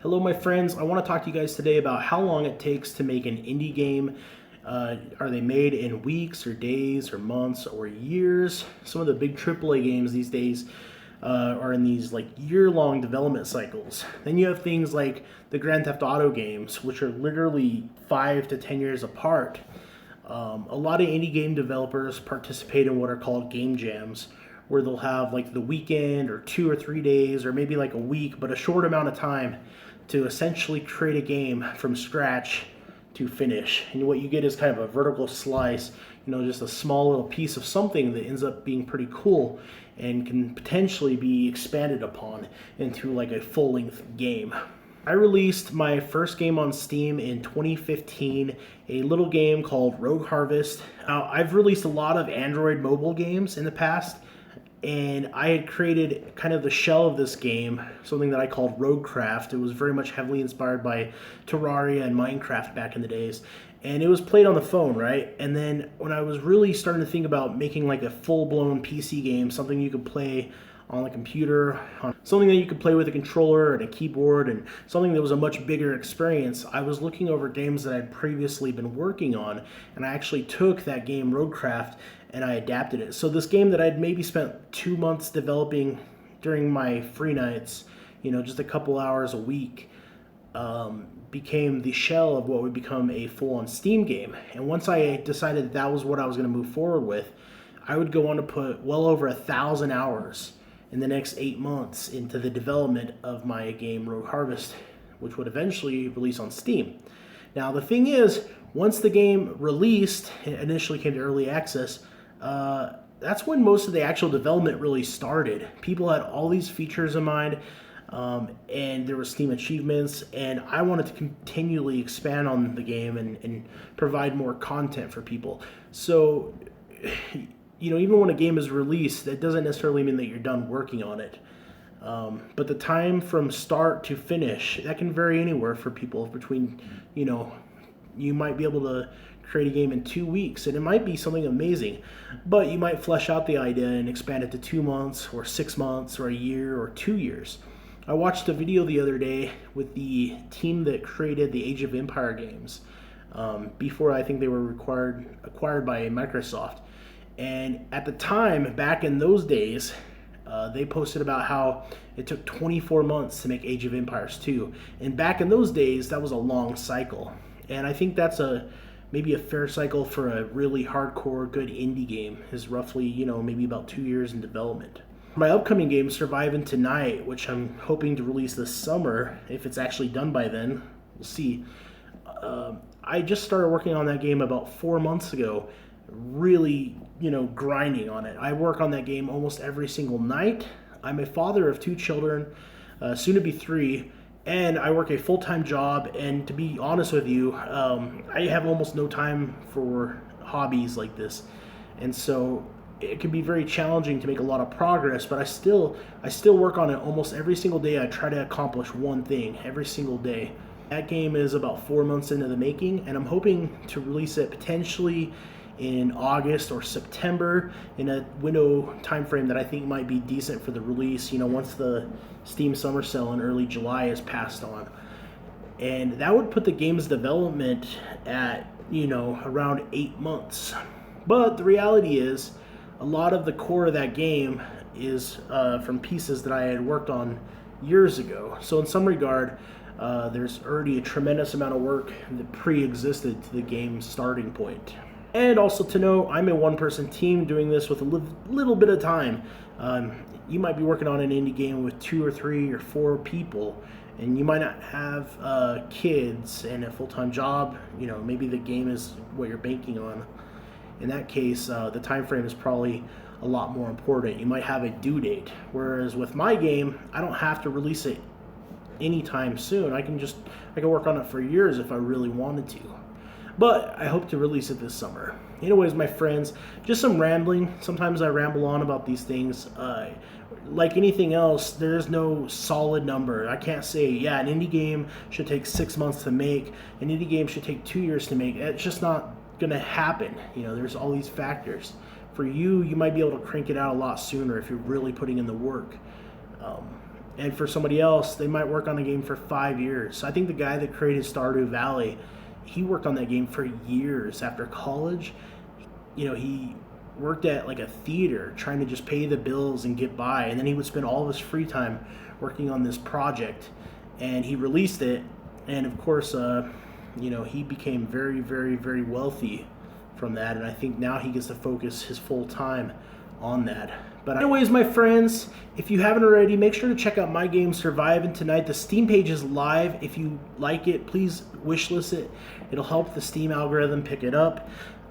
Hello, my friends. I want to talk to you guys today about how long it takes to make an indie game. Are they made in weeks or days or months or years? Some of the big AAA games these days are in these like year-long development cycles. Then you have things like the Grand Theft Auto games, which are literally 5 to 10 years apart. A lot of indie game developers participate in what are called game jams, where they'll have like the weekend or 2 or 3 days or maybe like a week, but a short amount of time to essentially create a game from scratch to finish. And what you get is kind of a vertical slice, just a small little piece of something that ends up being pretty cool and can potentially be expanded upon into like a full-length game. I released my first game on Steam in 2015, a little game called Rogue Harvest. I've released a lot of Android mobile games in the past, and I had created kind of the shell of this game, something that I called Roguecraft. It was very much heavily inspired by Terraria and Minecraft back in the days. And it was played on the phone, right? And then when I was really starting to think about making like a full-blown PC game, something you could play on the computer, something that you could play with a controller and a keyboard, and something that was a much bigger experience, I was looking over games that I'd previously been working on, and I actually took that game, Roguecraft, and I adapted it. So this game that I'd maybe spent 2 months developing during my free nights, just a couple hours a week, became the shell of what would become a full-on Steam game. And once I decided that was what I was going to move forward with, I would go on to put well over 1,000 hours in the next 8 months into the development of my game Rogue Harvest, which would eventually release on Steam. Now the thing is, once the game released, it initially came to early access, that's when most of the actual development really started. People had all these features in mind, and there were Steam achievements, and I wanted to continually expand on the game and provide more content for people. So even when a game is released, that doesn't necessarily mean that you're done working on it. But the time from start to finish, that can vary anywhere for people between, you might be able to create a game in 2 weeks, and it might be something amazing, but you might flesh out the idea and expand it to 2 months or 6 months or a year or 2 years. I watched a video the other day with the team that created the Age of Empire games, before I think they were acquired by Microsoft. And at the time, back in those days, they posted about how it took 24 months to make Age of Empires 2. And back in those days, that was a long cycle. And I think that's maybe a fair cycle for a really hardcore, good indie game, is roughly, maybe about 2 years in development. My upcoming game, Survive Into Night, which I'm hoping to release this summer, if it's actually done by then, we'll see. I just started working on that game about 4 months ago, really, grinding on it. I work on that game almost every single night. I'm a father of 2 children, soon to be 3, and I work a full-time job, and to be honest with you, I have almost no time for hobbies like this. And so it can be very challenging to make a lot of progress, but I still work on it almost every single day. I try to accomplish one thing every single day. That game is about 4 months into the making, and I'm hoping to release it potentially in August or September, in a window time frame that I think might be decent for the release, once the Steam summer sale in early July is passed on. And that would put the game's development at, around 8 months. But the reality is, a lot of the core of that game is from pieces that I had worked on years ago. So in some regard, there's already a tremendous amount of work that pre-existed to the game's starting point. And also to know, I'm a one-person team doing this with a little bit of time. You might be working on an indie game with 2 or 3 or 4 people, and you might not have kids and a full-time job. Maybe the game is what you're banking on. In that case, the time frame is probably a lot more important. You might have a due date, whereas with my game, I don't have to release it anytime soon. I can work on it for years if I really wanted to. But I hope to release it this summer. Anyways, my friends, just some rambling. Sometimes I ramble on about these things. Like anything else, there's no solid number. I can't say, an indie game should take 6 months to make. An indie game should take 2 years to make. It's just not going to happen. There's all these factors. For you, you might be able to crank it out a lot sooner if you're really putting in the work. And for somebody else, they might work on the game for 5 years. So I think the guy that created Stardew Valley, he worked on that game for years after college. He worked at like a theater trying to just pay the bills and get by, and then he would spend all of his free time working on this project, and he released it, and of course he became very, very, very wealthy from that, and I think now he gets to focus his full time on that. But anyways, my friends, if you haven't already, make sure to check out my game Surviving Tonight. The Steam page is live. If you like it, please wishlist it. It'll help the Steam algorithm pick it up.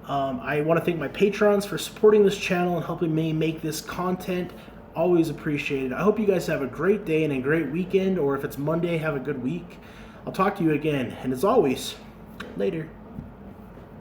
I want to thank my patrons for supporting this channel and helping me make this content. Always appreciated. I hope you guys have a great day and a great weekend, or if it's Monday, have a good week. I'll talk to you again, and as always, later.